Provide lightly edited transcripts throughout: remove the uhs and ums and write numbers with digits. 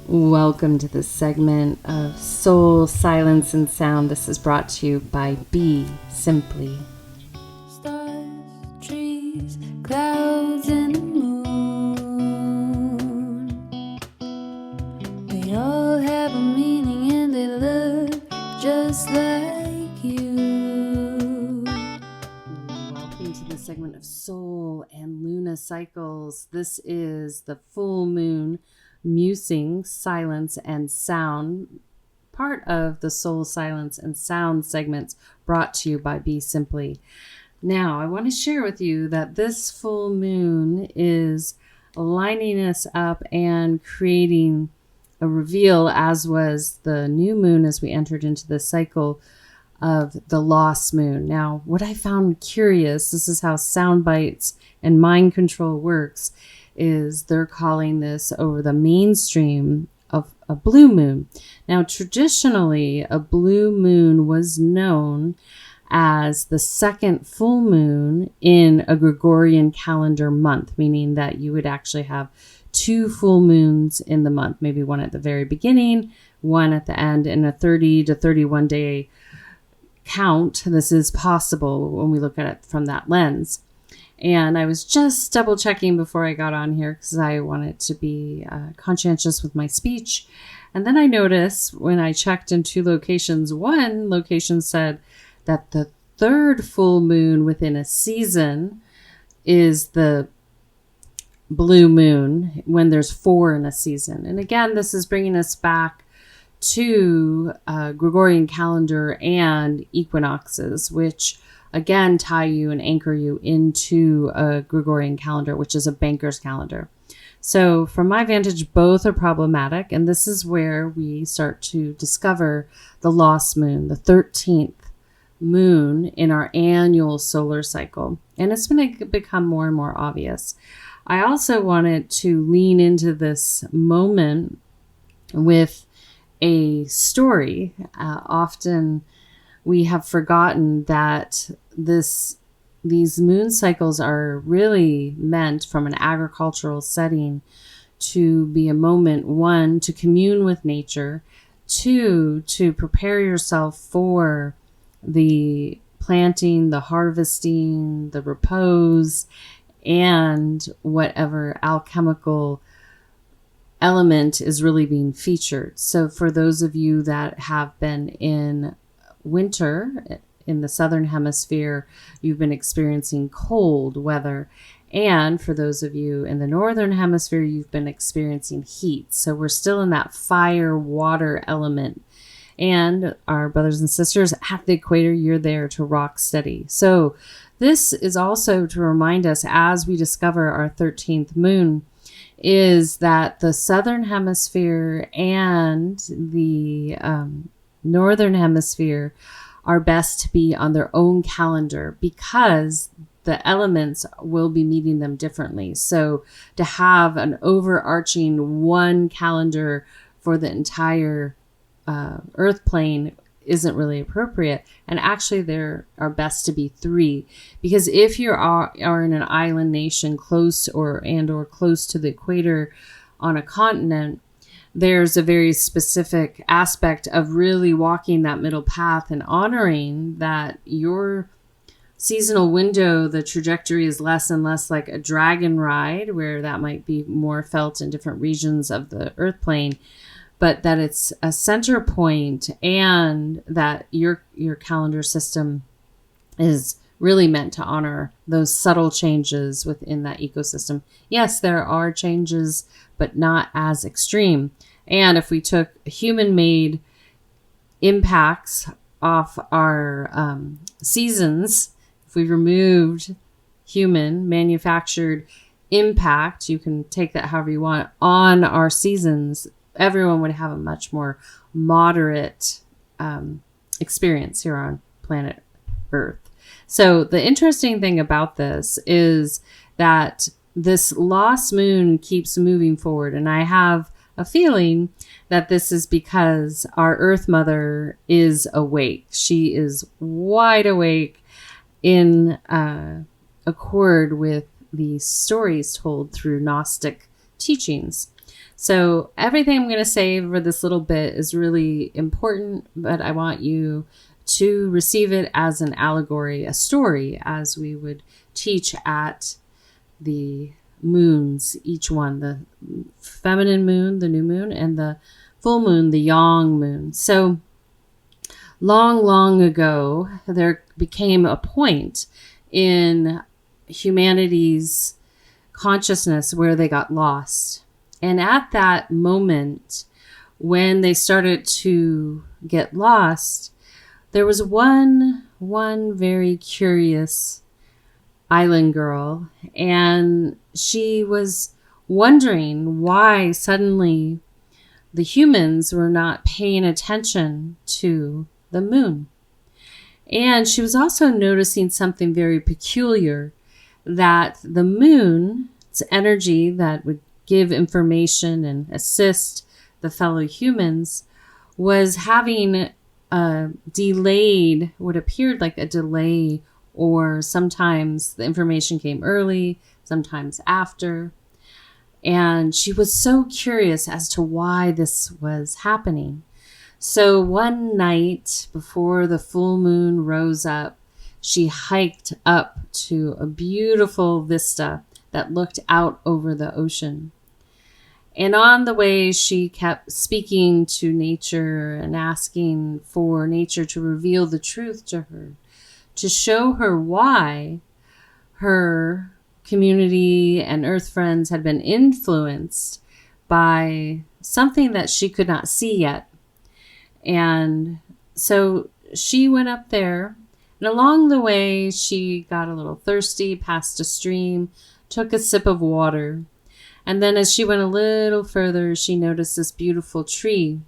Welcome to this segment of Soul, Silence, and Sound. This is brought to you by BeSimply. Stars, trees, clouds, and the moon. They all have a meaning and they look just like you. Welcome to this segment of Soul and Luna Cycles. This is the full moon Musing, Silence, and Sound, part of the Soul, Silence, and Sound segments brought to you by BeSimply. Now, I want to share with you that this full moon is lining us up and creating a reveal, as was the new moon as we entered into the cycle of the lost moon. Now, what I found curious, this is how sound bites and mind control works, is they're calling this over the mainstream of a blue moon. Now, traditionally, a blue moon was known as the second full moon in a Gregorian calendar month, meaning that you would actually have two full moons in the month, maybe one at the very beginning, one at the end, in a 30 to 31 day count. This is possible when we look at it from that lens. And I was just double checking before I got on here because I wanted to be conscientious with my speech. And then I noticed when I checked in two locations, one location said that the third full moon within a season is the blue moon when there's 4 in a season. And again, this is bringing us back to Gregorian calendar and equinoxes, which again tie you and anchor you into a Gregorian calendar, which is a banker's calendar. So from my vantage, both are problematic. And this is where we start to discover the lost moon, the 13th moon in our annual solar cycle. And it's going to become more and more obvious. I also wanted to lean into this moment with a story. Often we have forgotten that these moon cycles are really meant from an agricultural setting to be a moment, one, to commune with nature, two, to prepare yourself for the planting, the harvesting, the repose, and whatever alchemical element is really being featured. So for those of you that have been in winter in the southern hemisphere, you've been experiencing cold weather. And for those of you in the northern hemisphere, you've been experiencing heat. So we're still in that fire water element. And our brothers and sisters at the equator, you're there to rock steady. So this is also to remind us as we discover our 13th moon is that the southern hemisphere and the northern hemisphere are best to be on their own calendar because the elements will be meeting them differently. So to have an overarching one calendar for the entire earth plane isn't really appropriate. And actually there are best to be 3, because if you are in an island nation close or close to the equator on a continent, there's a very specific aspect of really walking that middle path and honoring that your seasonal window, the trajectory is less and less like a dragon ride, where that might be more felt in different regions of the earth plane, but that it's a center point and that your calendar system is really meant to honor those subtle changes within that ecosystem. Yes, there are changes, but not as extreme. And if we took human-made impacts off our seasons, if we removed human manufactured impact, you can take that however you want, on our seasons, everyone would have a much more moderate experience here on planet Earth. So the interesting thing about this is that this lost moon keeps moving forward. And I have a feeling that this is because our Earth Mother is awake. She is wide awake in accord with the stories told through Gnostic teachings. So everything I'm going to say for this little bit is really important, but I want you to receive it as an allegory, a story, as we would teach at the moons, each one, the feminine moon, the new moon, and the full moon, the yang moon. So long, long ago, there became a point in humanity's consciousness where they got lost. And at that moment, when they started to get lost, there was one very curious island girl, and she was wondering why suddenly the humans were not paying attention to the moon. And she was also noticing something very peculiar, that the moon's energy that would give information and assist the fellow humans was having a delayed, what appeared like a delay, or sometimes the information came early, sometimes after. And she was so curious as to why this was happening. So one night before the full moon rose up, she hiked up to a beautiful vista that looked out over the ocean. And on the way, she kept speaking to nature and asking for nature to reveal the truth to her, to show her why her community and earth friends had been influenced by something that she could not see yet. And so she went up there, and along the way, she got a little thirsty, passed a stream, took a sip of water. And then as she went a little further, she noticed this beautiful tree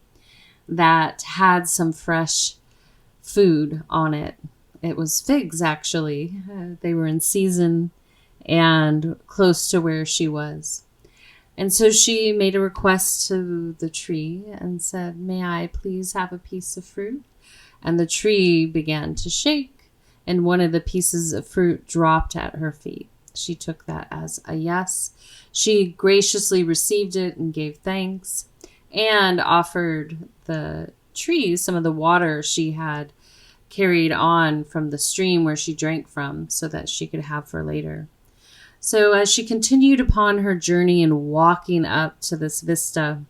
that had some fresh food on it. It was figs, actually. They were in season and close to where she was. And so she made a request to the tree and said, "May I please have a piece of fruit?" And the tree began to shake, and one of the pieces of fruit dropped at her feet. She took that as a yes. She graciously received it and gave thanks, and offered the tree some of the water she had carried on from the stream where she drank from, so that she could have for later. So as she continued upon her journey and walking up to this vista,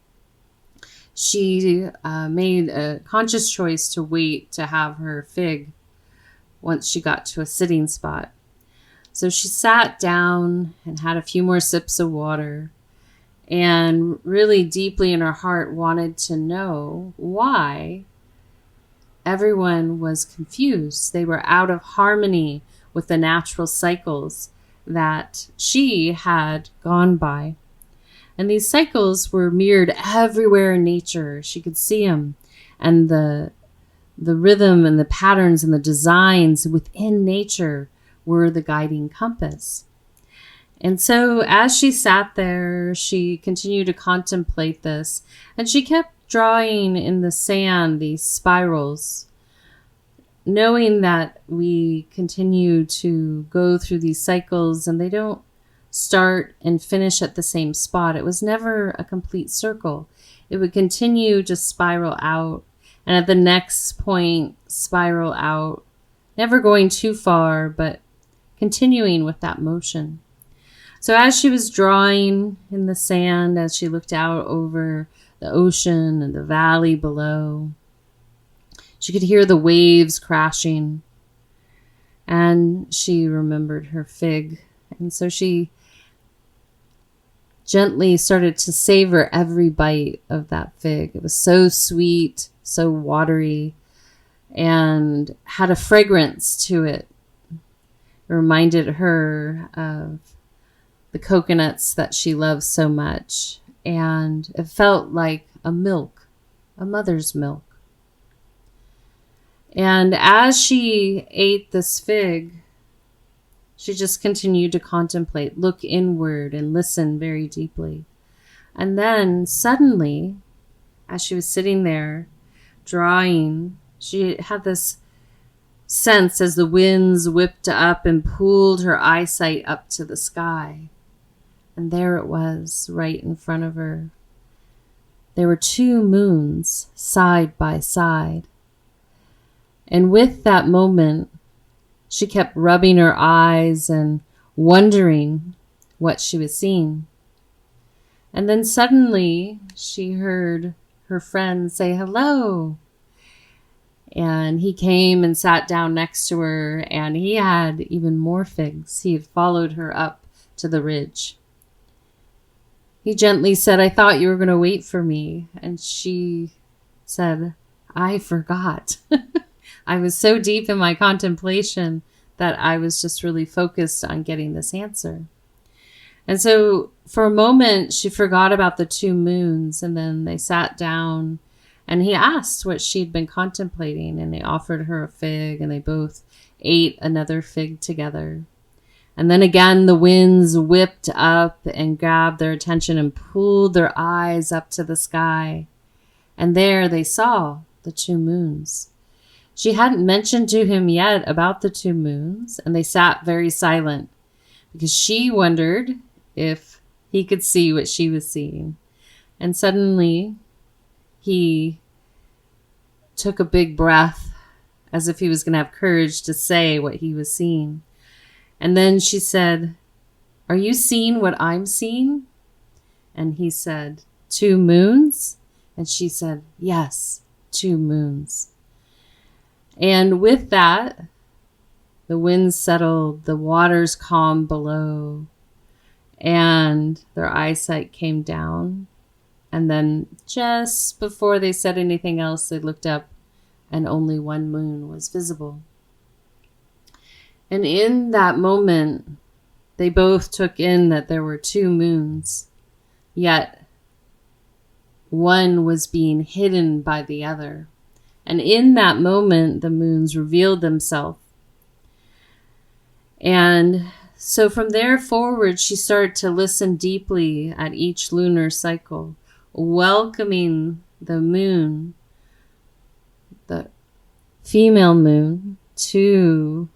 she made a conscious choice to wait to have her fig once she got to a sitting spot. So she sat down and had a few more sips of water, and really deeply in her heart wanted to know why everyone was confused. They were out of harmony with the natural cycles that she had gone by. And these cycles were mirrored everywhere in nature. She could see them, and the rhythm and the patterns and the designs within nature were the guiding compass. And so as she sat there, she continued to contemplate this, and she kept drawing in the sand these spirals, knowing that we continue to go through these cycles and they don't start and finish at the same spot. It was never a complete circle. It would continue to spiral out, and at the next point spiral out, never going too far, but continuing with that motion. So as she was drawing in the sand, as she looked out over the ocean and the valley below, she could hear the waves crashing, and she remembered her fig. And so she gently started to savor every bite of that fig. It was so sweet, so watery, and had a fragrance to it. It reminded her of the coconuts that she loves so much, and it felt like a milk, a mother's milk. And as she ate this fig, she just continued to contemplate, look inward, and listen very deeply. And then suddenly, as she was sitting there drawing, she had this sense as the winds whipped up and pulled her eyesight up to the sky. And there it was, right in front of her. there were two moons side by side. And with that moment, she kept rubbing her eyes and wondering what she was seeing. And then suddenly she heard her friend say hello. And he came and sat down next to her, and he had even more figs. He had followed her up to the ridge. He gently said, "I thought you were going to wait for me." And she said, "I forgot." I was so deep in my contemplation that I was just really focused on getting this answer. And so for a moment, she forgot about the two moons, and then they sat down, and he asked what she'd been contemplating, and he offered her a fig, and they both ate another fig together. And then again, the winds whipped up and grabbed their attention and pulled their eyes up to the sky. And there they saw the two moons. She hadn't mentioned to him yet about the two moons, and they sat very silent because she wondered if he could see what she was seeing. And suddenly he took a big breath as if he was going to have courage to say what he was seeing. And then she said, "Are you seeing what I'm seeing?" And he said, "Two moons?" And she said, "Yes, two moons." And with that, the winds settled, the waters calmed below, and their eyesight came down. And then just before they said anything else, they looked up, and only one moon was visible. And in that moment, they both took in that there were two moons, yet one was being hidden by the other. And in that moment, the moons revealed themselves. And so from there forward, she started to listen deeply at each lunar cycle, welcoming the moon, the female moon, to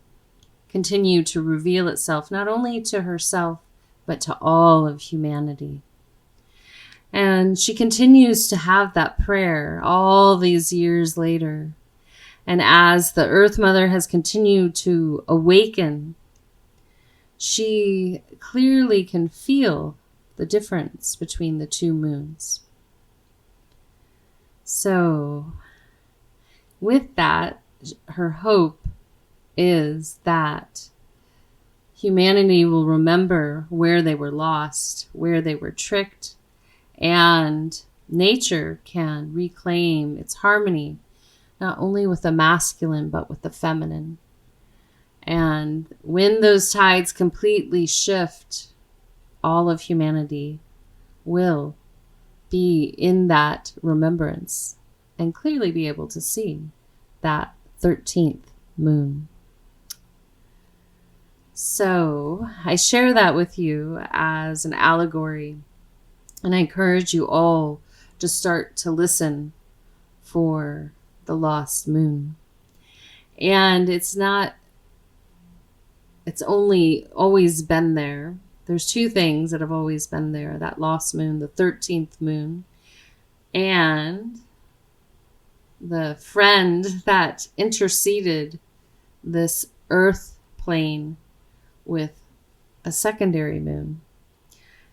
continue to reveal itself, not only to herself, but to all of humanity. And she continues to have that prayer all these years later. And as the Earth Mother has continued to awaken, she clearly can feel the difference between the two moons. So, with that, her hope is that humanity will remember where they were lost, where they were tricked, and nature can reclaim its harmony, not only with the masculine, but with the feminine. And when those tides completely shift, all of humanity will be in that remembrance and clearly be able to see that 13th moon. So I share that with you as an allegory, and I encourage you all to start to listen for the lost moon. And it's only always been there. There's two things that have always been there: that lost moon, the 13th moon, and the friend that interceded this earth plane with a secondary moon.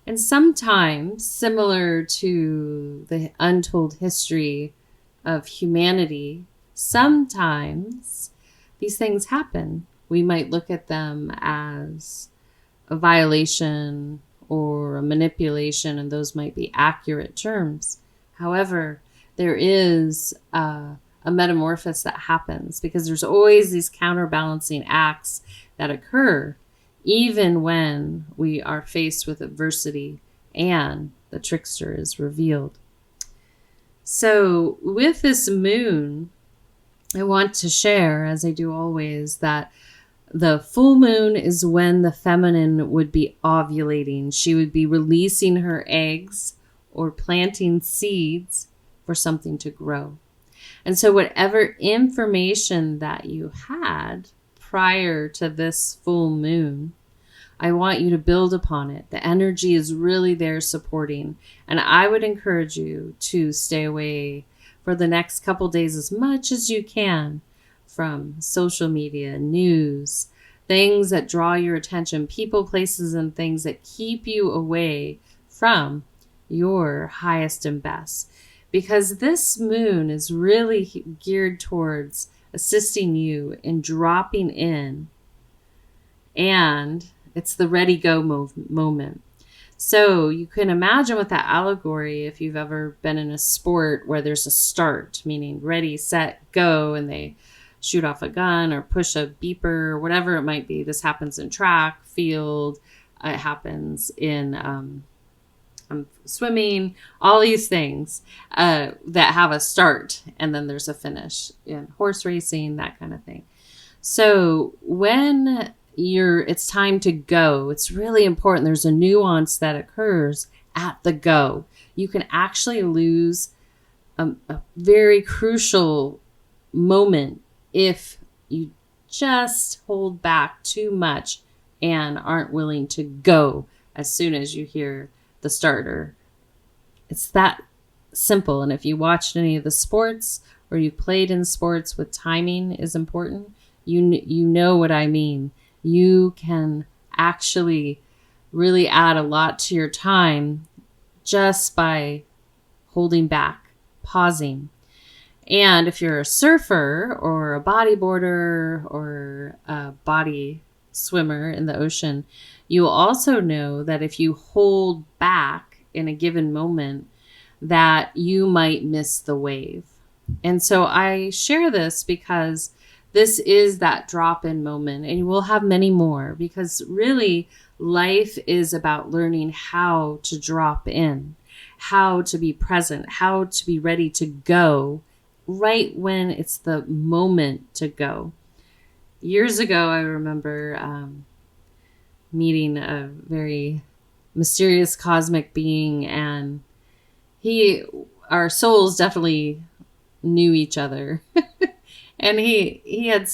And sometimes, similar to the untold history of humanity, sometimes these things happen. We might look at them as a violation or a manipulation, and those might be accurate terms. However, there is a metamorphosis that happens because there's always these counterbalancing acts that occur even when we are faced with adversity and the trickster is revealed. So with this moon, I want to share, as I do always, that the full moon is when the feminine would be ovulating. She would be releasing her eggs or planting seeds for something to grow. And so whatever information that you had prior to this full moon I want you to build upon it. The energy is really there supporting. And I would encourage you to stay away for the next couple days as much as you can from social media, news, things that draw your attention, people, places, and things that keep you away from your highest and best. Because this moon is really geared towards assisting you in dropping in, and it's the ready go moment. So you can imagine with that allegory, if you've ever been in a sport where there's a start, meaning ready, set, go, and they shoot off a gun or push a beeper or whatever it might be. This happens in track, field, it happens in swimming, all these things that have a start and then there's a finish, in horse racing, that kind of thing. So when it's time to go, it's really important. There's a nuance that occurs at the go. You can actually lose a very crucial moment if you just hold back too much and aren't willing to go as soon as you hear the starter. It's that simple. And if you watched any of the sports or you played in sports with timing is important, you know what I mean. You can actually really add a lot to your time just by holding back, pausing. And if you're a surfer or a bodyboarder or a body swimmer in the ocean, you'll also know that if you hold back in a given moment, that you might miss the wave. And so I share this because this is that drop-in moment, and you will have many more, because really life is about learning how to drop in, how to be present, how to be ready to go right when it's the moment to go. Years ago, I remember meeting a very mysterious cosmic being, and our souls definitely knew each other. And he had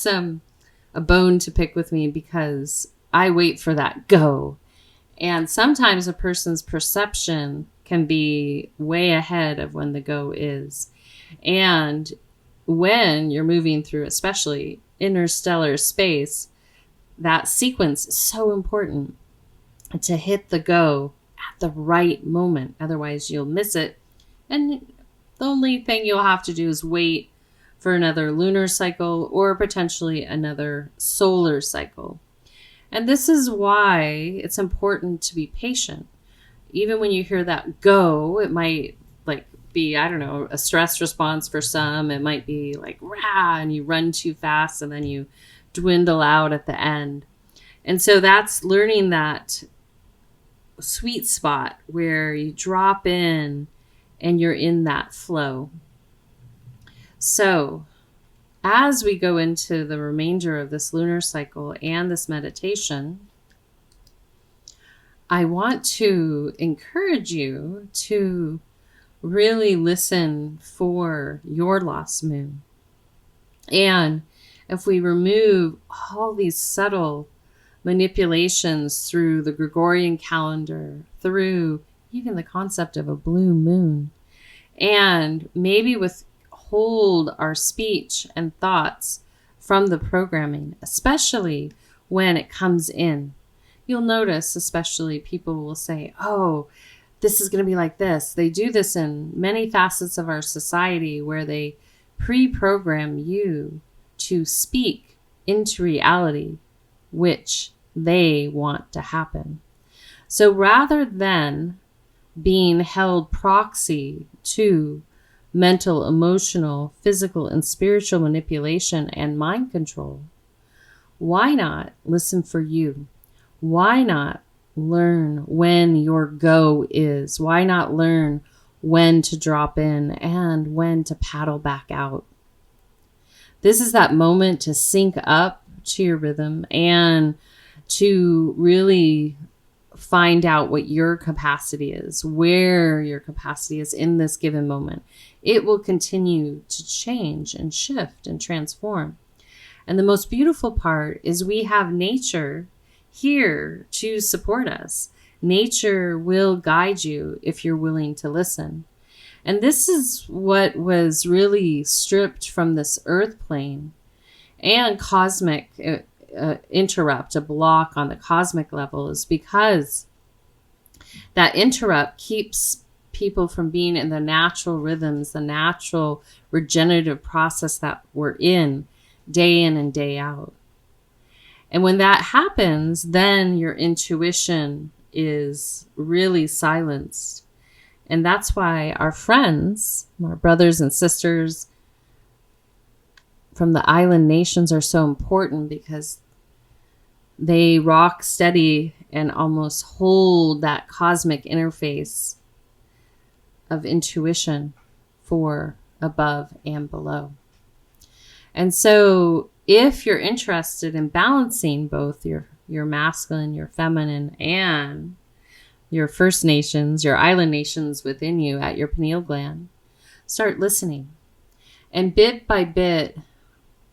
a bone to pick with me because I wait for that go. And sometimes a person's perception can be way ahead of when the go is. And when you're moving through, especially interstellar space, that sequence is so important to hit the go at the right moment. Otherwise, you'll miss it. And the only thing you'll have to do is wait for another lunar cycle or potentially another solar cycle. And this is why it's important to be patient. Even when you hear that go, it might be, I don't know, a stress response for some. It might be like, rah, and you run too fast and then you dwindle out at the end. And so that's learning that sweet spot where you drop in and you're in that flow. So as we go into the remainder of this lunar cycle and this meditation, I want to encourage you to really listen for your lost moon. And if we remove all these subtle manipulations through the Gregorian calendar, through even the concept of a blue moon, and maybe withhold our speech and thoughts from the programming, especially when it comes in. You'll notice, especially people will say, oh, this is going to be like this. They do this in many facets of our society where they pre-program you to speak into reality, which they want to happen. So rather than being held proxy to mental, emotional, physical, and spiritual manipulation and mind control, why not listen for you? Why not learn when your go is? Why not learn when to drop in and when to paddle back out? This is that moment to sync up to your rhythm and to really find out what your capacity is, where your capacity is in this given moment. It will continue to change and shift and transform. And the most beautiful part is we have nature here to support us. Nature will guide you if you're willing to listen. And this is what was really stripped from this earth plane and cosmic interrupt, a block on the cosmic level, is because that interrupt keeps people from being in the natural rhythms, the natural regenerative process that we're in and day out. And when that happens, then your intuition is really silenced. And that's why our friends, our brothers and sisters from the island nations are so important, because they rock steady and almost hold that cosmic interface of intuition for above and below. And so if you're interested in balancing both your masculine, your feminine, and your First Nations, your island nations within you at your pineal gland, start listening. And bit by bit,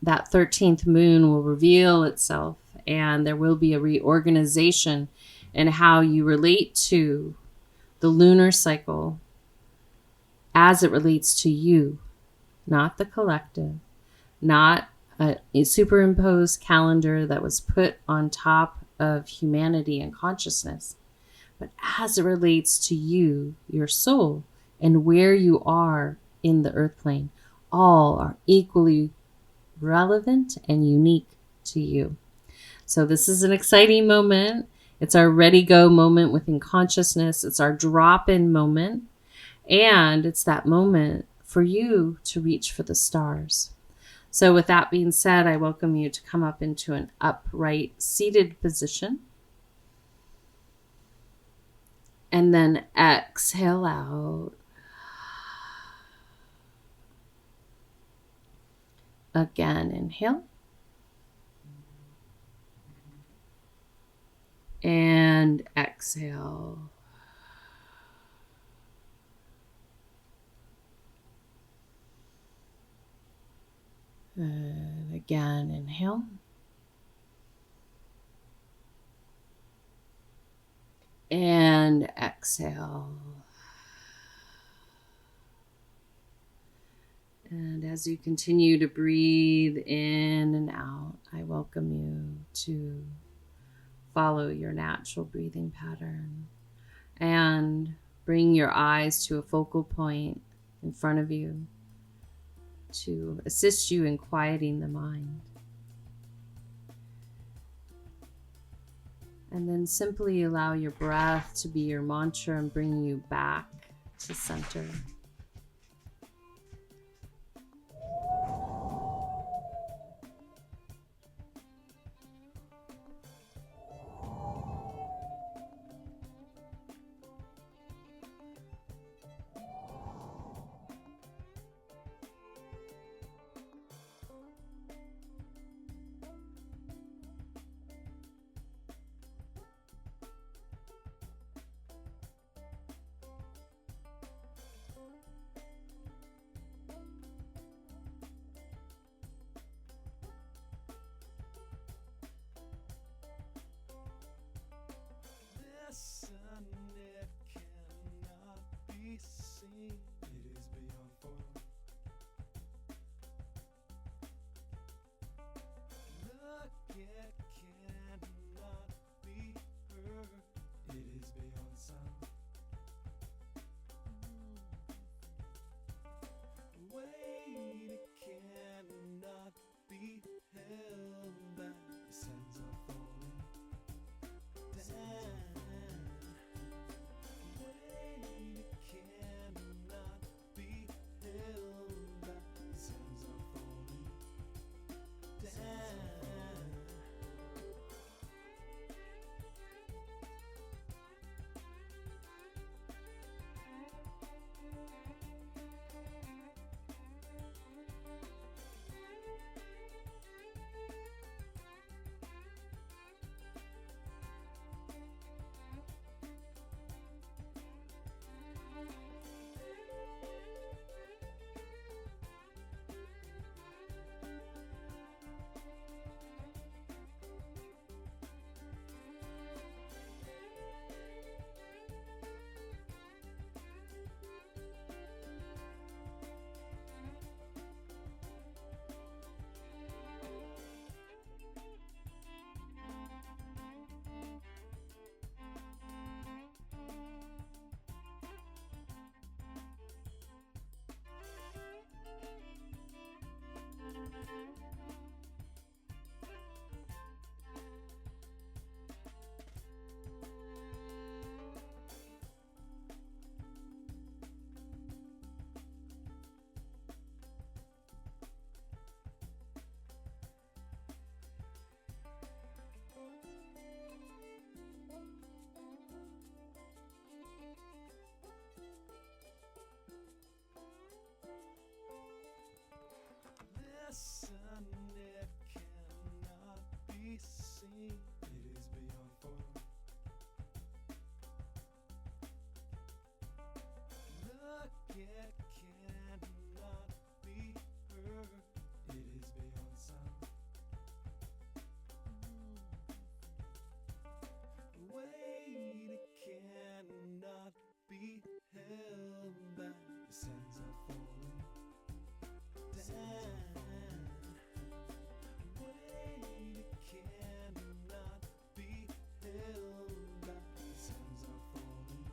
that 13th moon will reveal itself, and there will be a reorganization in how you relate to the lunar cycle as it relates to you, not the collective, not a superimposed calendar that was put on top of humanity and consciousness, but as it relates to you, your soul, and where you are in the earth plane. All are equally relevant and unique to you. So this is an exciting moment. It's our ready go moment within consciousness. It's our drop in moment. And it's that moment for you to reach for the stars. So with that being said, I welcome you to come up into an upright seated position. And then exhale out. Again, inhale. And exhale. And again, inhale. And exhale. And as you continue to breathe in and out, I welcome you to follow your natural breathing pattern and bring your eyes to a focal point in front of you to assist you in quieting the mind. And then simply allow your breath to be your mantra and bring you back to center. Listen, it cannot be seen. It is beyond form. Look, it cannot be heard. It is beyond sound. Wait, it cannot be held back. The sands are falling down. Wait, it cannot seen, it is beyond form. Look, it cannot be heard, it is beyond sound. Wait, it cannot be held back. The sands are falling down. Wait, it cannot be held back. The sands are falling down.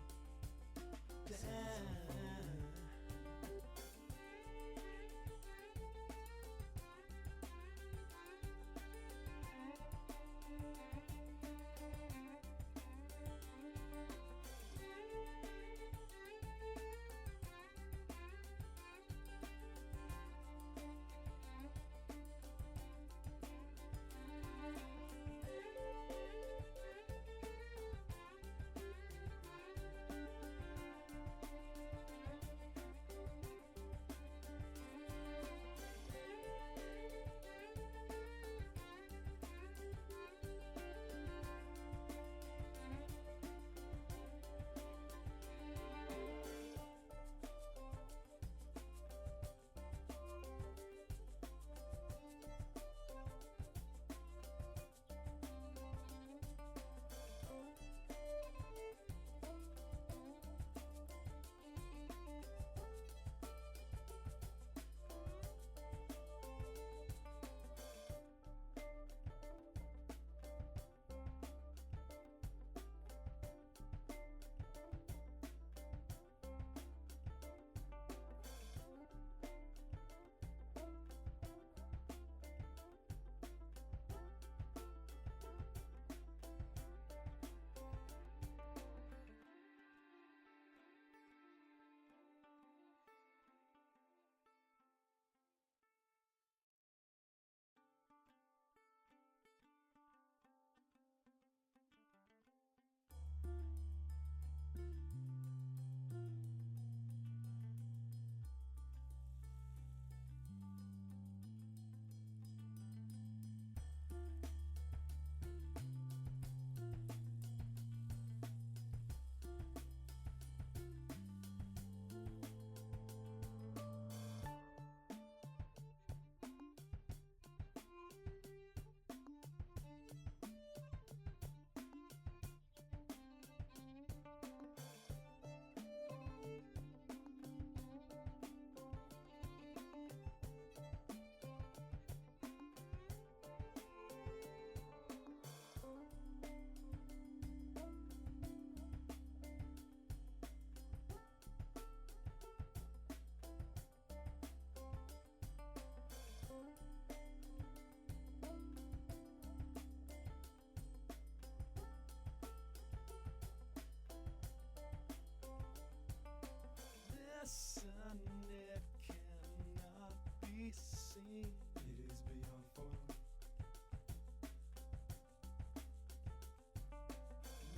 Listen, it cannot be seen, it is beyond form.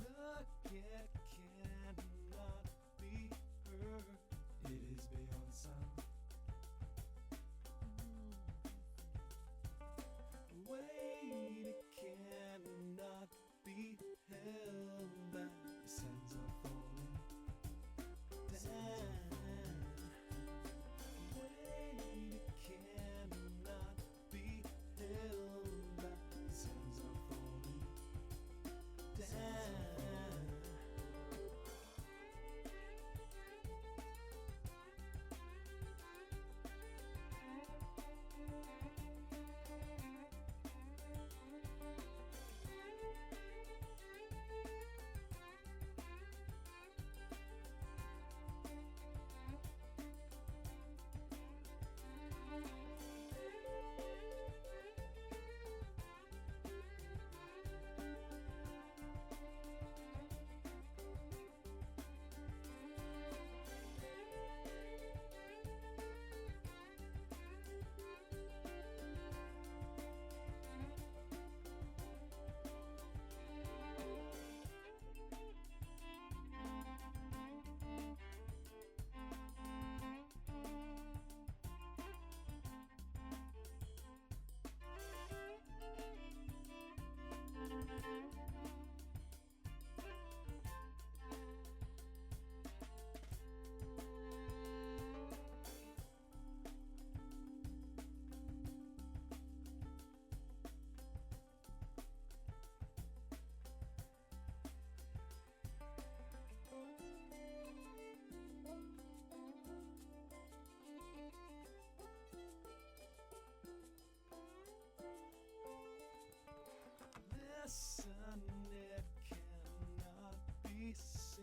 Look, it cannot be heard, it is beyond sound. Wait, it cannot be held back. The sands are falling down. Wait, it cannot be held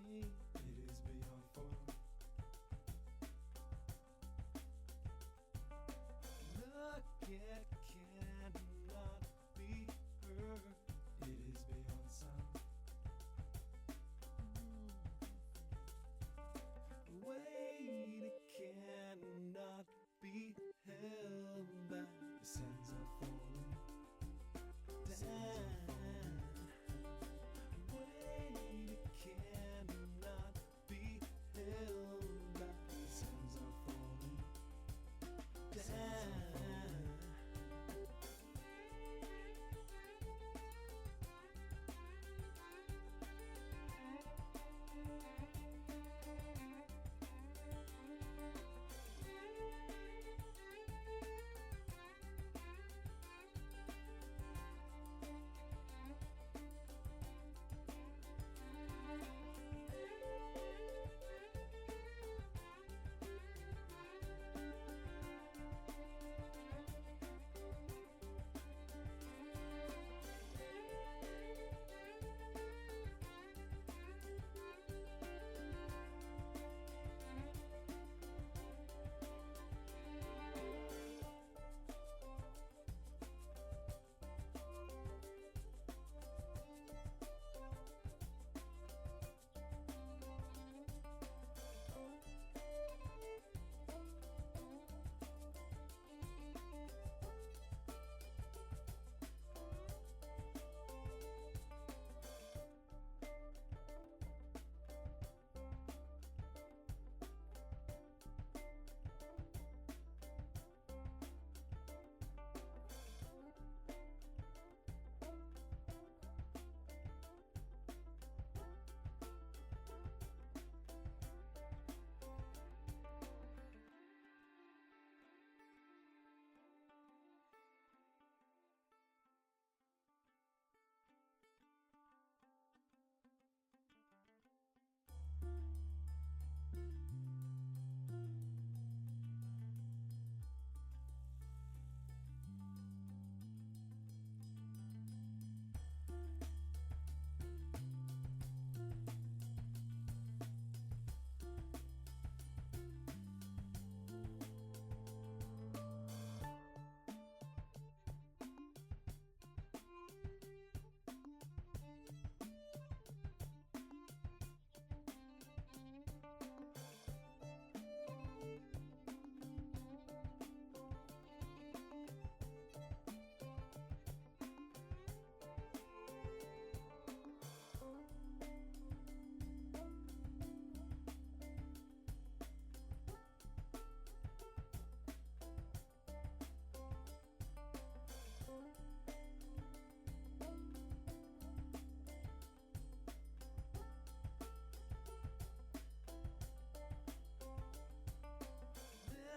seen, it is beyond form. Look, it cannot be heard, it is beyond sound. Wait, it cannot be held back. The sands are falling down. Wait, it cannot be held back. The sands are falling down.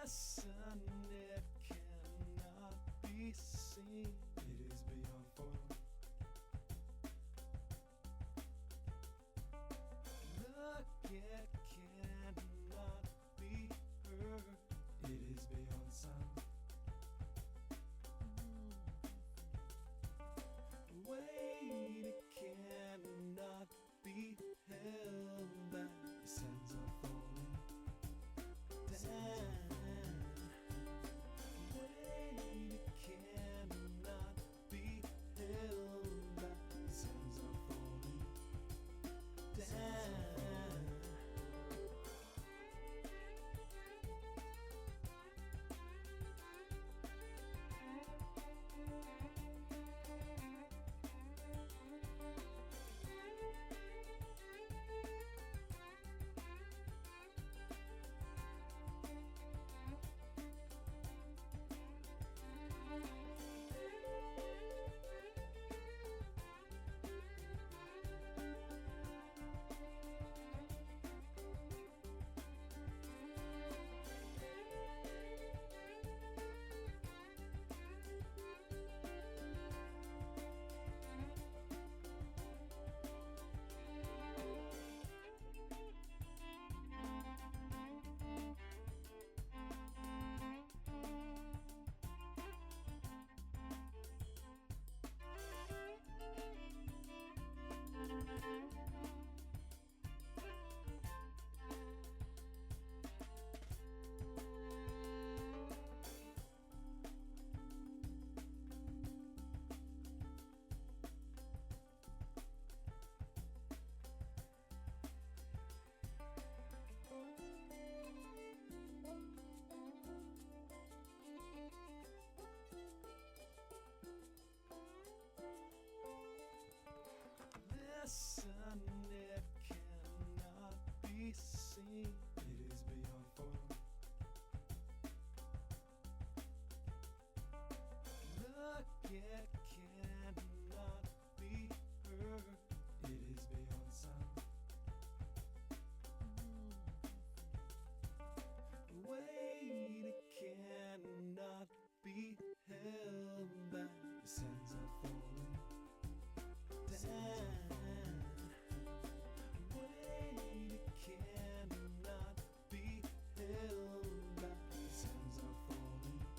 Listen, it cannot be seen, it is beyond form. Look, it cannot be heard, it is beyond sound. Wait, it cannot be held back. The sands are falling down. Wait, it cannot be held back. The sands are falling down. it is beyond form. Look, it cannot be heard, it is beyond sound. Wait, it cannot be held back. The sands are falling down. Wait, it cannot be held back. The sands are falling down.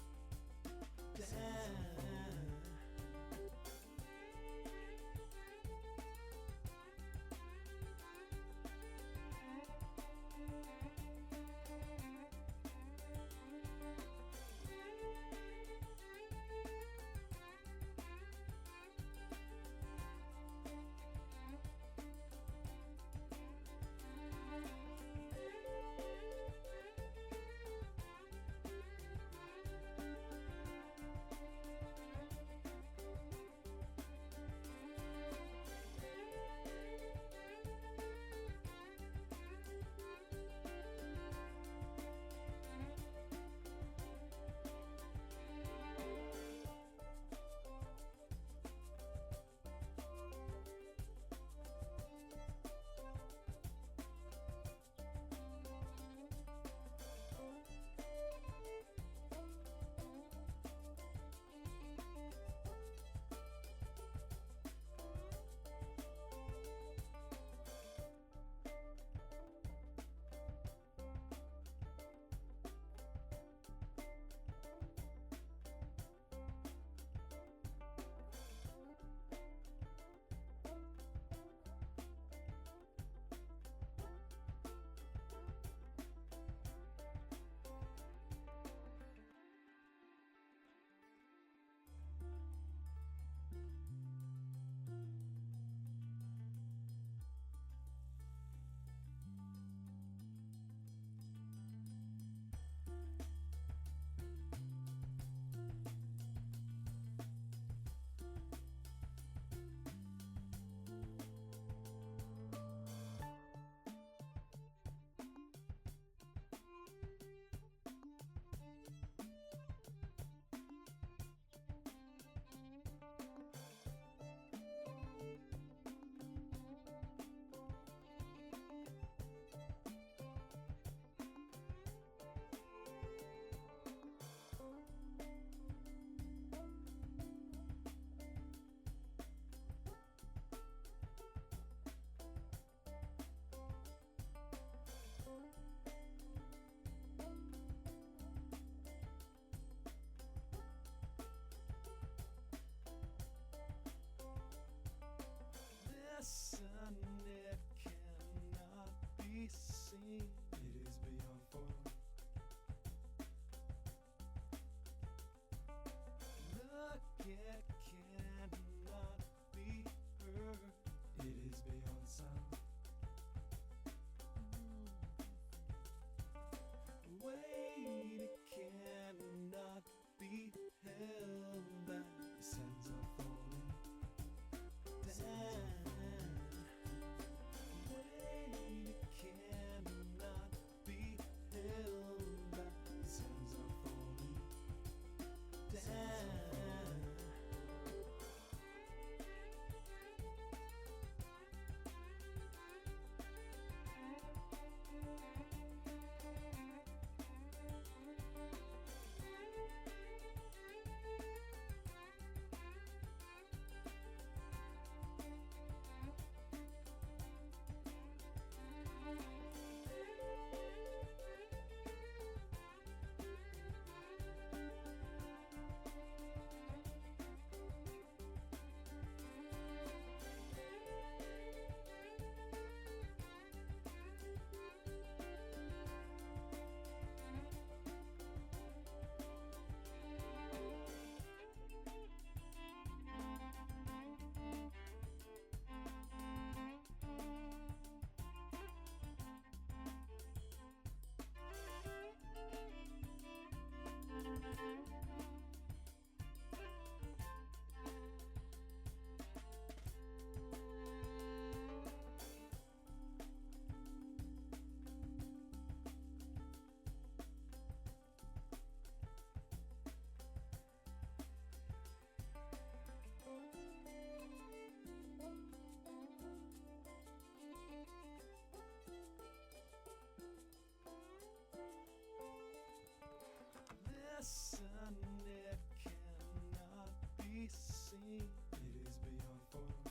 seen, it is beyond form.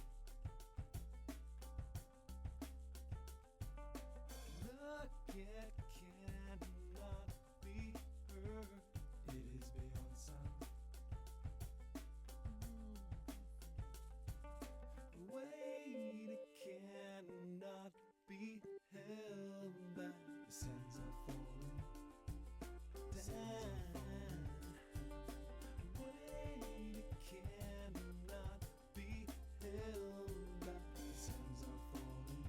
Look, it cannot be heard, it is beyond sound. Wait, it cannot be held back. The sands are falling down. Wait, it cannot be held back. The sands are falling down.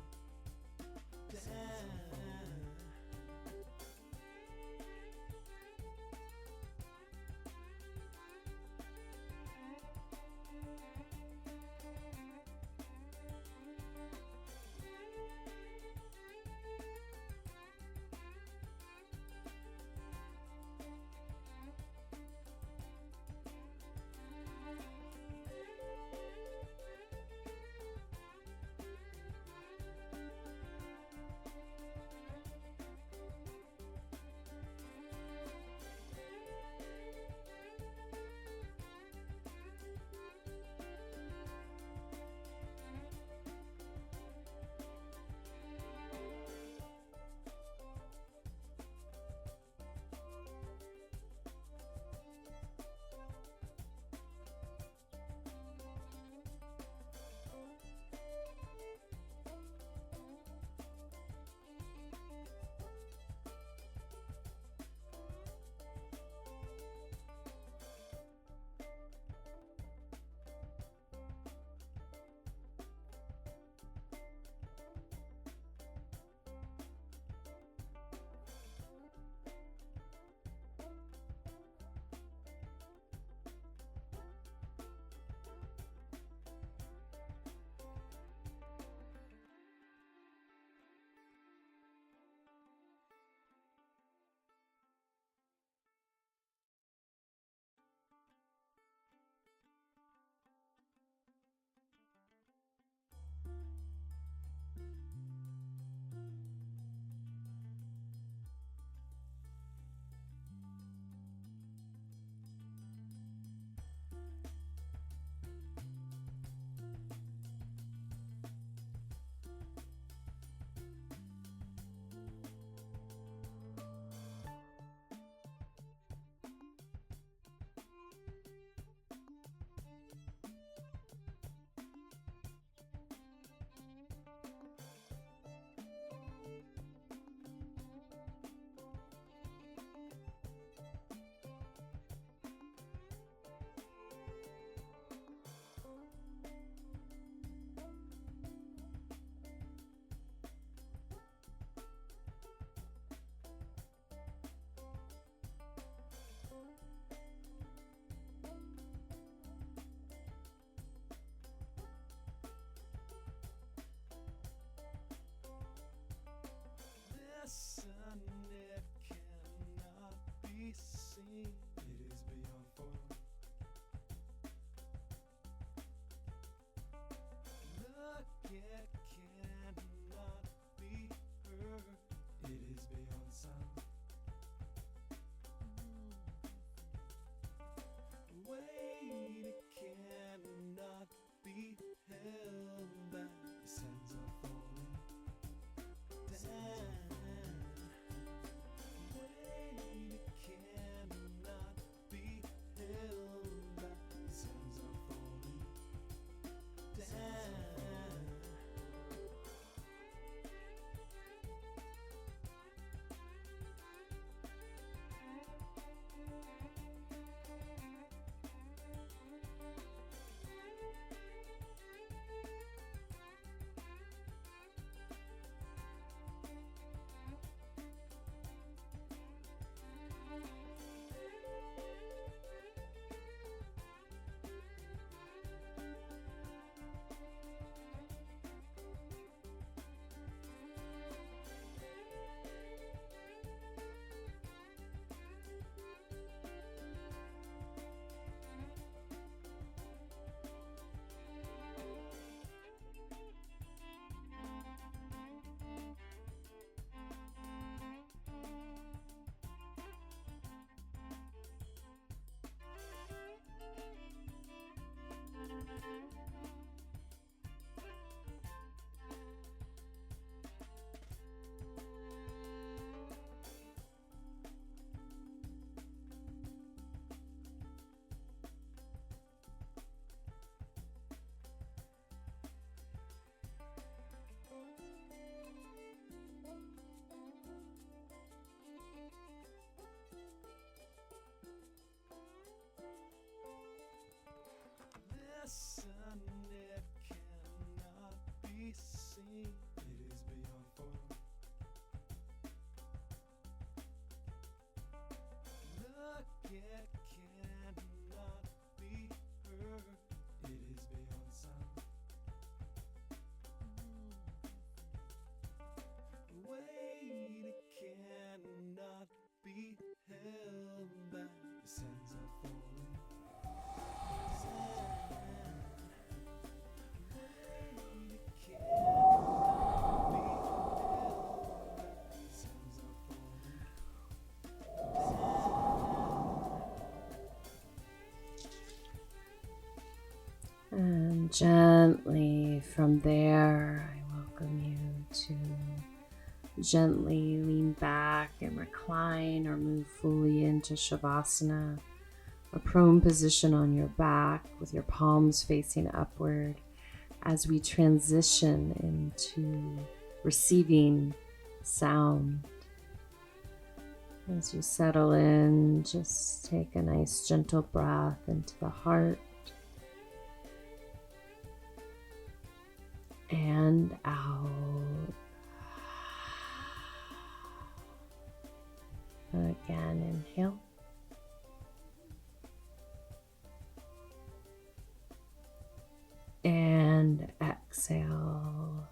Listen, it cannot be seen, it is beyond form. Look, it cannot be heard, it is beyond sound. Wait, it cannot be held back. The sands are falling down. Wait, it cannot be held back. The sands are falling down. Listen, it cannot be seen. It is beyond form. Look, it cannot be heard. It is beyond sound. Wait, it cannot be held back. The sands are falling. Wait, it cannot be held back. The sands are falling. And gently from there, I welcome you to gently lean back and recline or move fully into Shavasana, a prone position on your back with your palms facing upward as we transition into receiving sound. As you settle in, just take a nice gentle breath into the heart and out. Again, inhale. And exhale.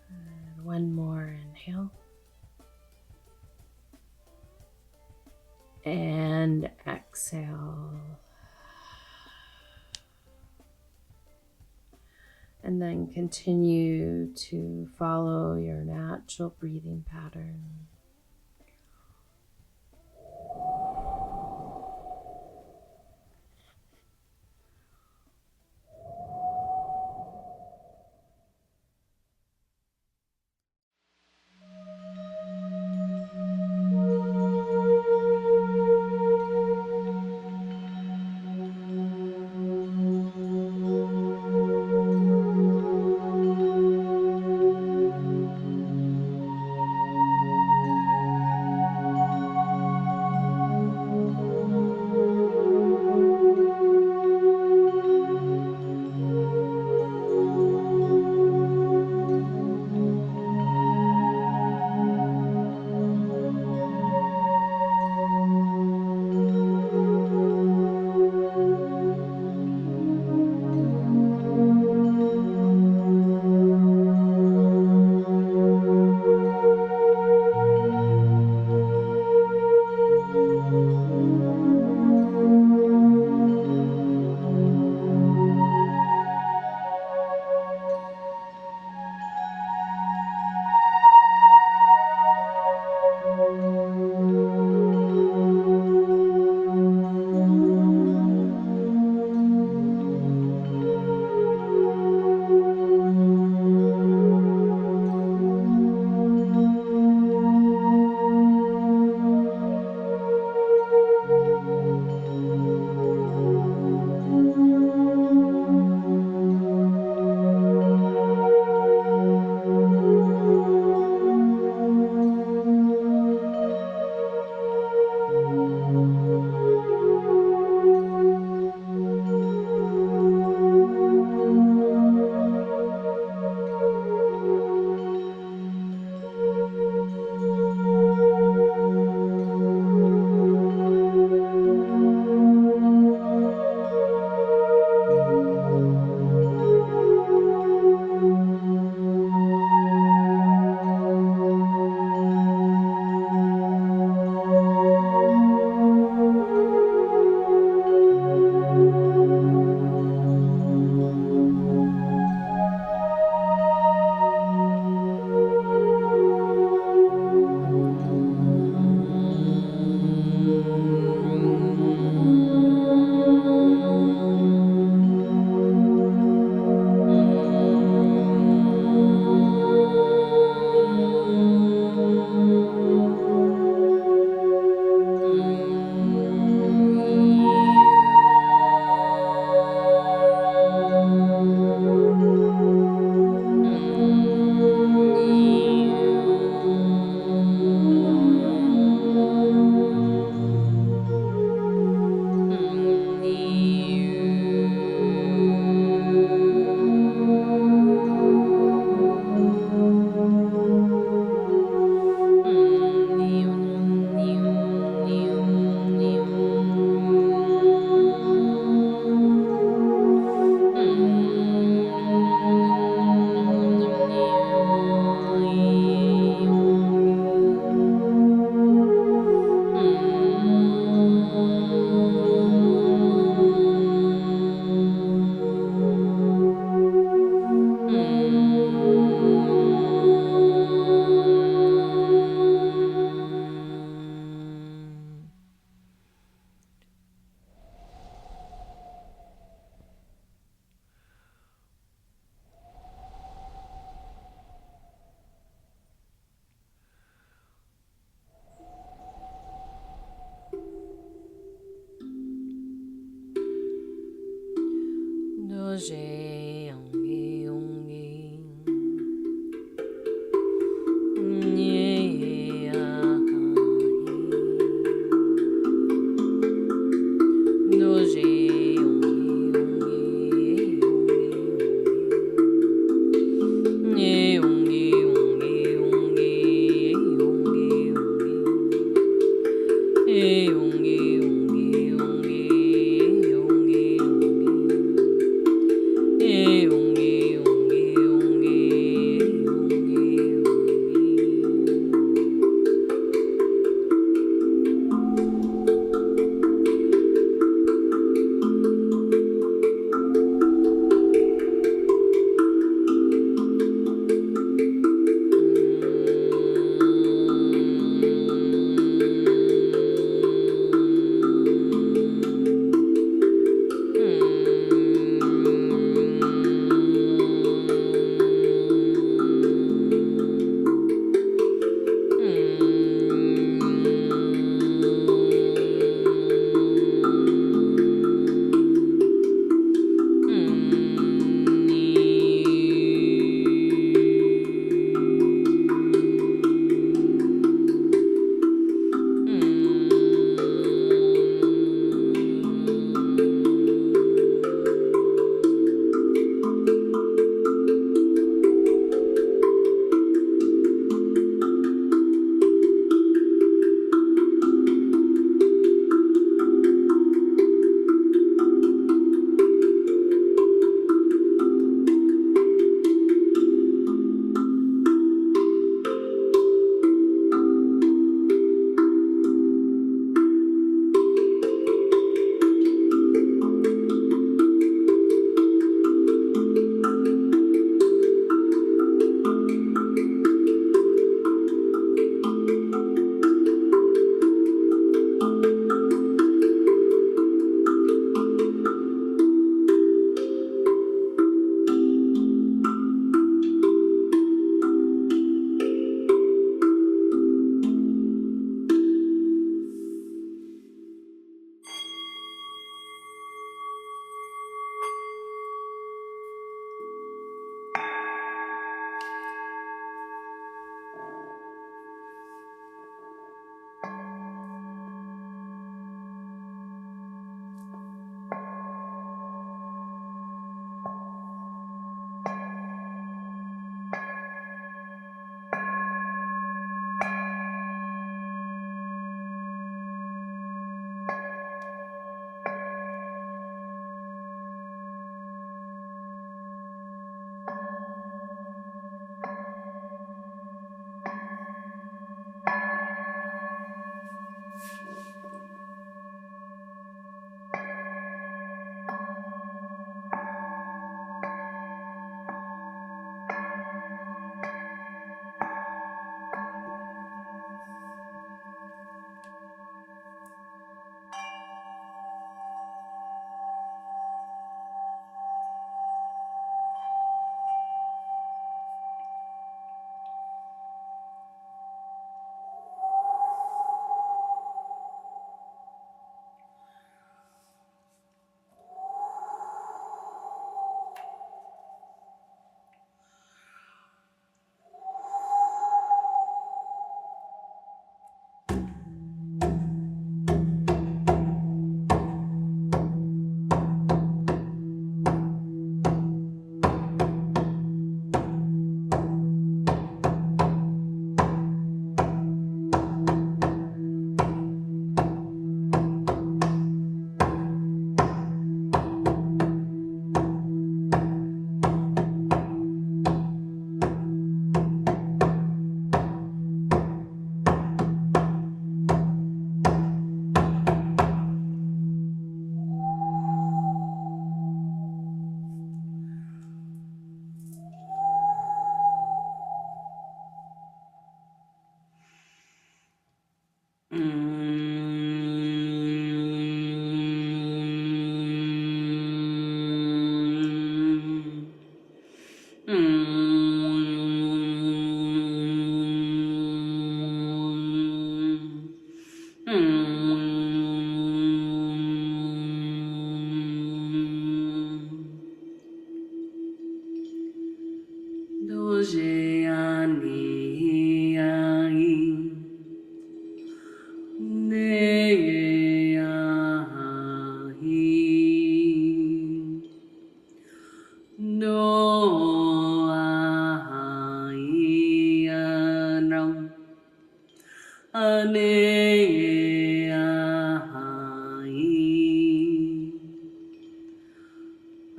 And one more inhale. And exhale. And then continue to follow your natural breathing pattern.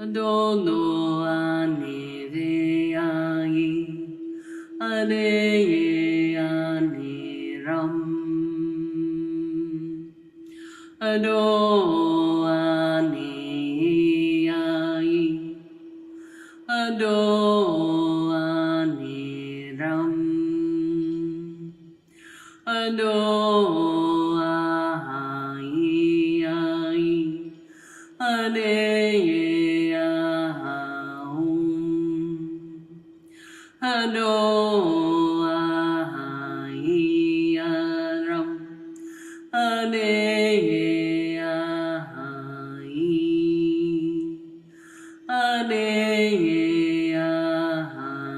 Adono aneveyai Adeye aniram Ado aneyai Ado aniram Ado ahai Adeye ahum Ado ahayaram Adeye ahai Adeye ahai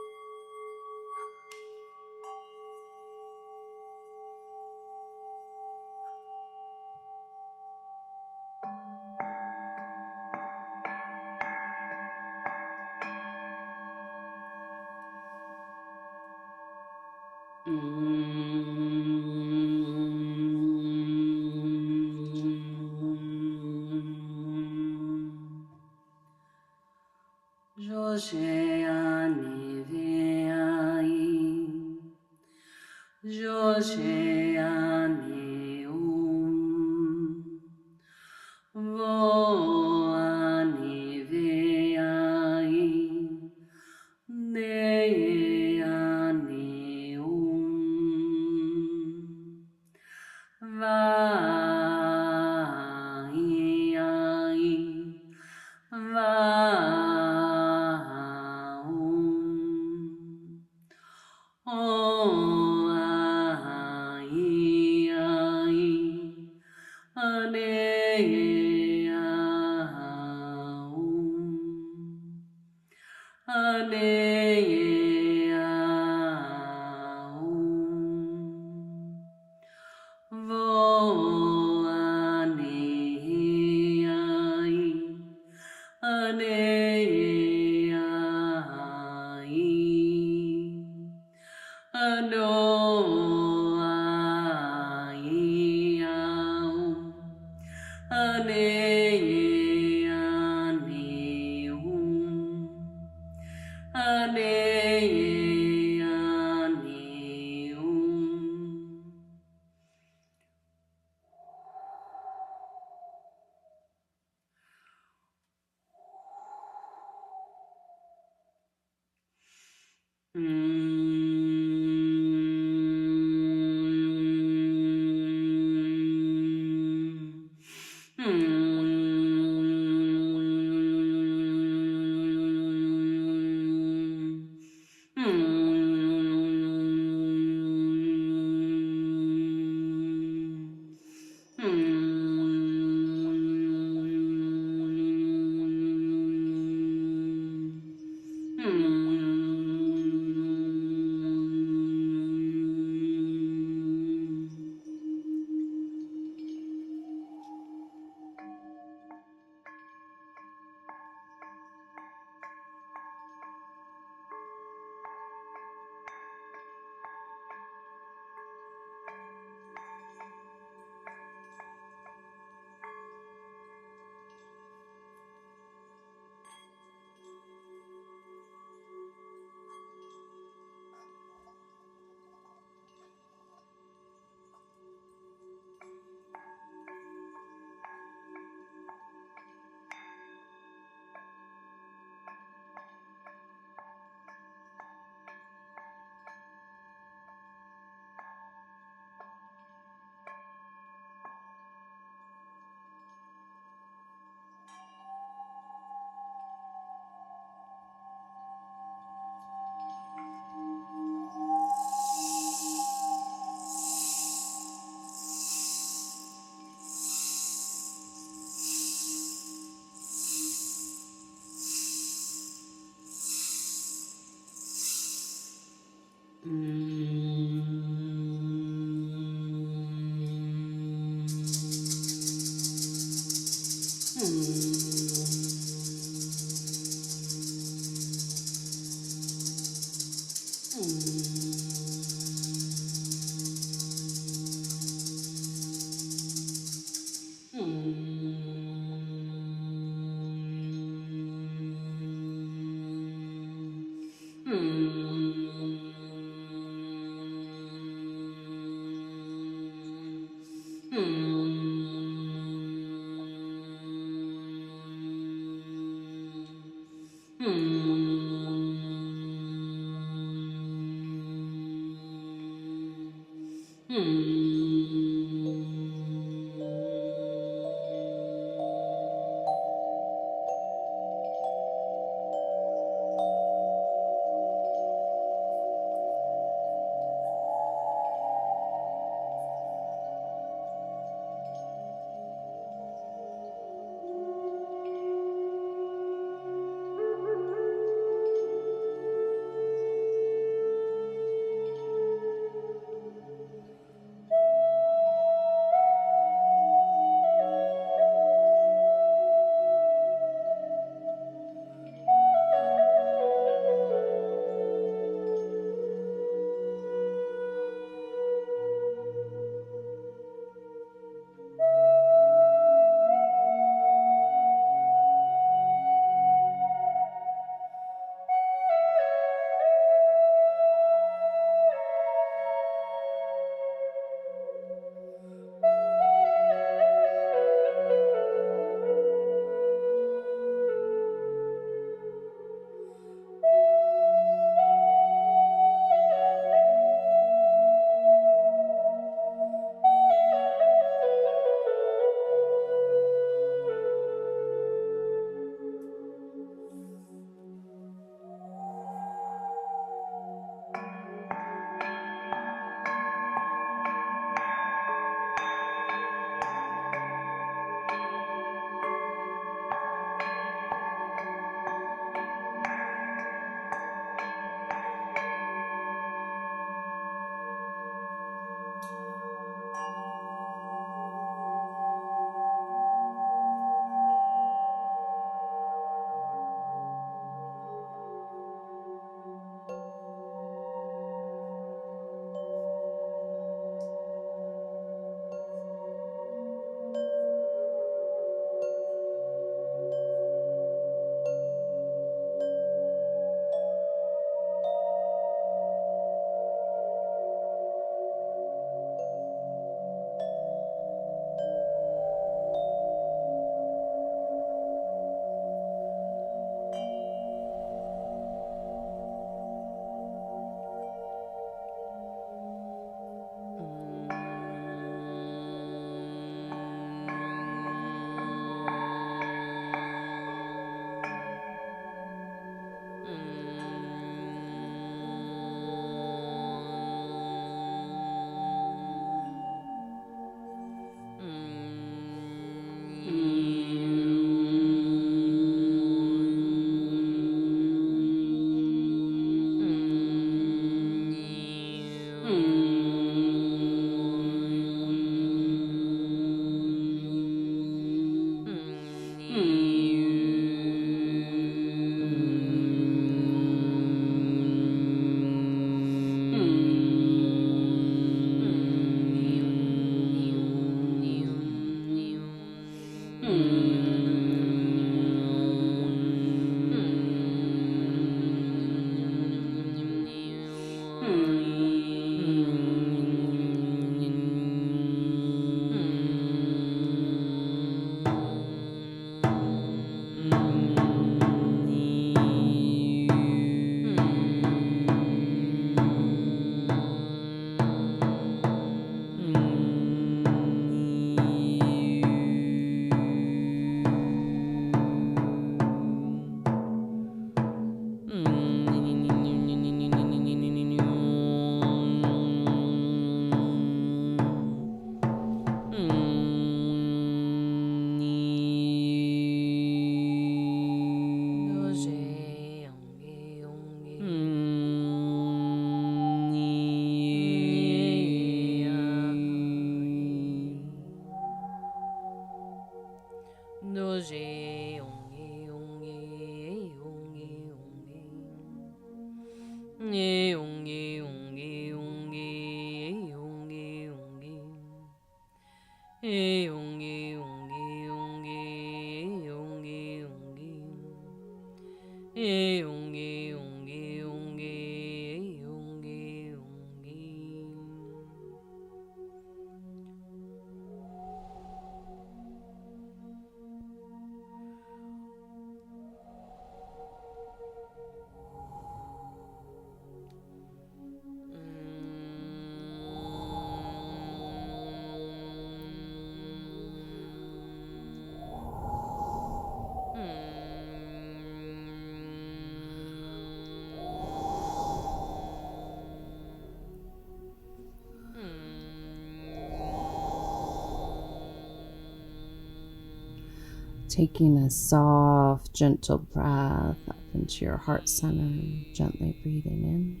Taking a soft, gentle breath up into your heart center, gently breathing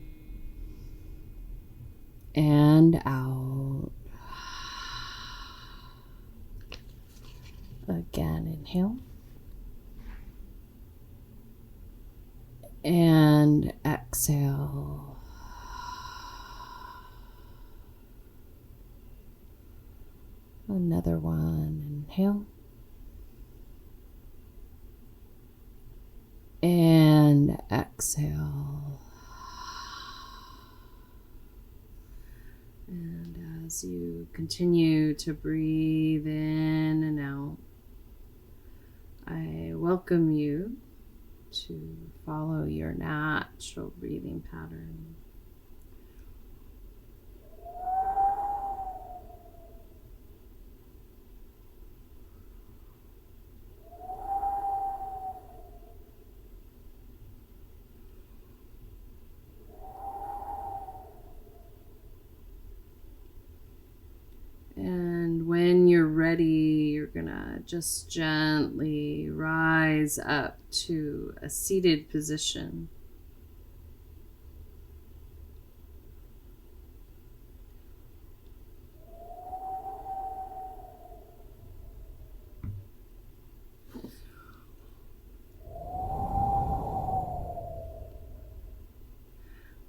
in and out. Again, inhale. And exhale. Another one. Inhale. And exhale. And as you continue to breathe in and out, I welcome you to follow your natural breathing pattern. And when you're ready, you're gonna just gently rise up to a seated position.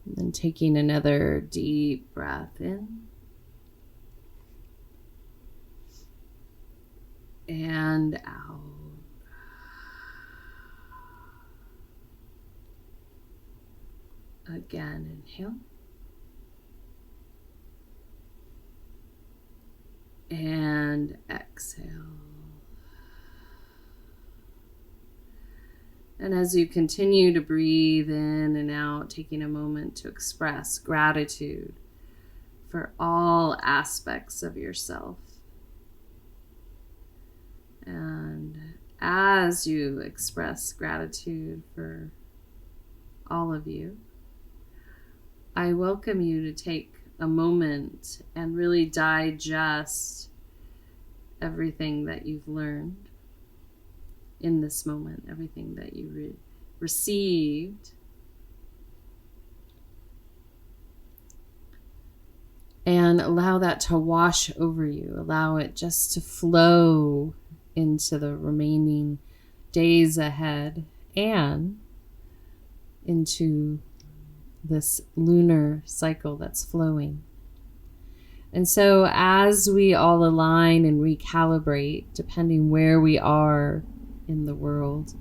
And then taking another deep breath in. And out. Again, inhale. And exhale. And as you continue to breathe in and out, taking a moment to express gratitude for all aspects of yourself. And as you express gratitude for all of you, I welcome you to take a moment and really digest everything that you've learned in this moment, everything that you received. And allow that to wash over you. Allow it just to flow into the remaining days ahead and into this lunar cycle that's flowing. And so as we all align and recalibrate, depending where we are in the world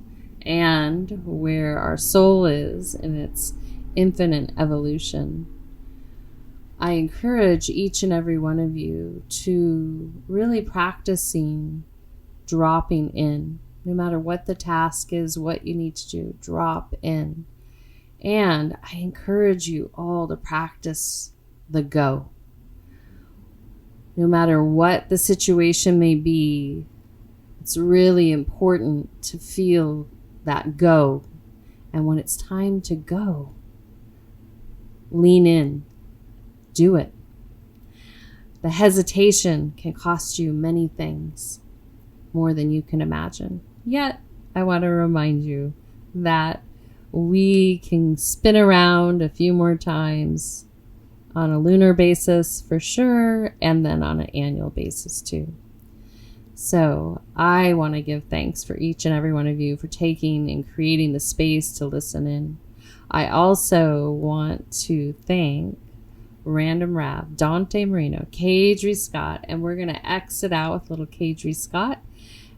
and where our soul is in its infinite evolution, I encourage each and every one of you to really practicing dropping in. No matter what the task is, what you need to do, drop in. And I encourage you all to practice the go. No matter what the situation may be, it's really important to feel that go. And when it's time to go, lean in, do it. The hesitation can cost you many things, more than you can imagine. Yet, I want to remind you that we can spin around a few more times on a lunar basis for sure, and then on an annual basis too. So I want to give thanks for each and every one of you for taking and creating the space to listen in. I also want to thank Random Rab, Dante Marino, Kadri Scott, and we're going to exit out with little Kadri Scott.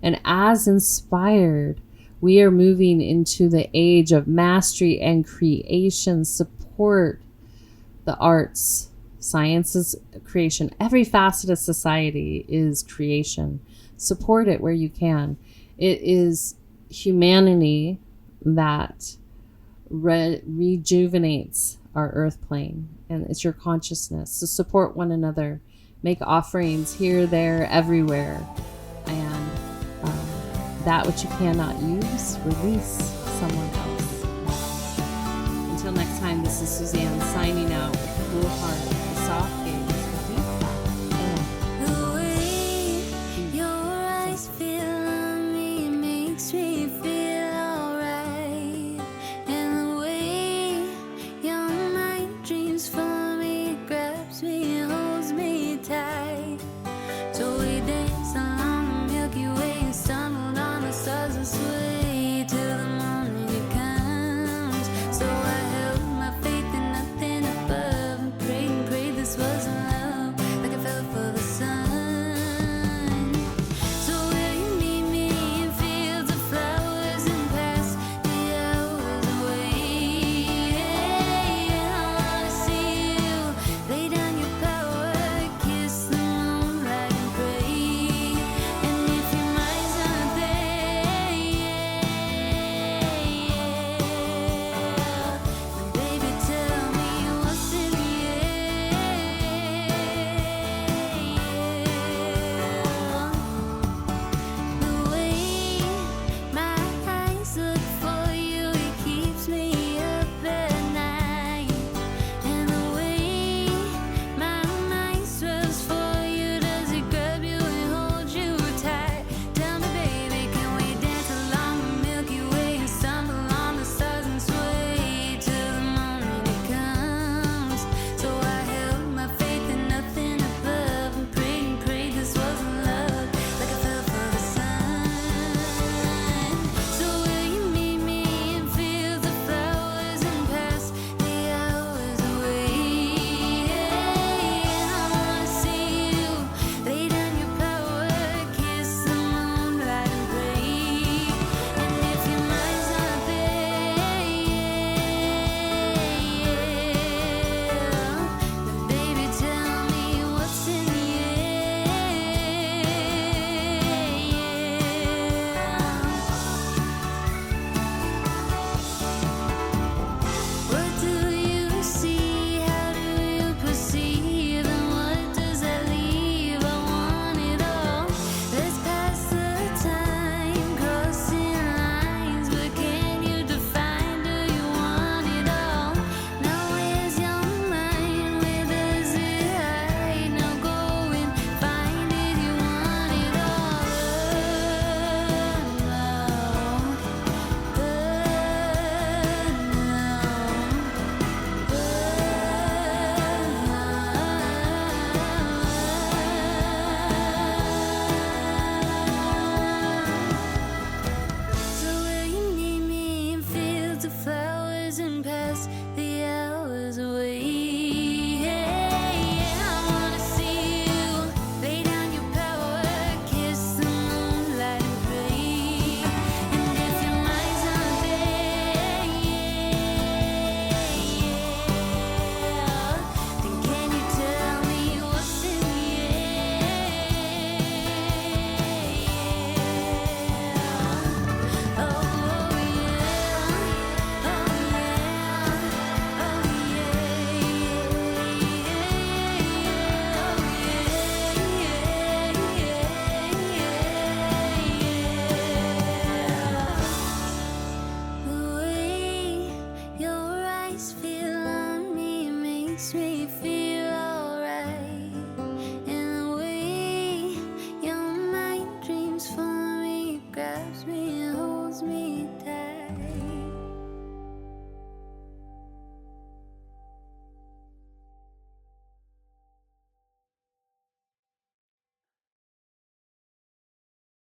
And as inspired, we are moving into the age of mastery and creation. Support the arts, sciences, creation. Every facet of society is creation. Support it where you can. It is humanity that rejuvenates our earth plane, and it's your consciousness. So support one another. Make offerings here, there, everywhere. And that which you cannot use, release someone else. Until next time, this is Suzanne signing out with a cool heart, a soft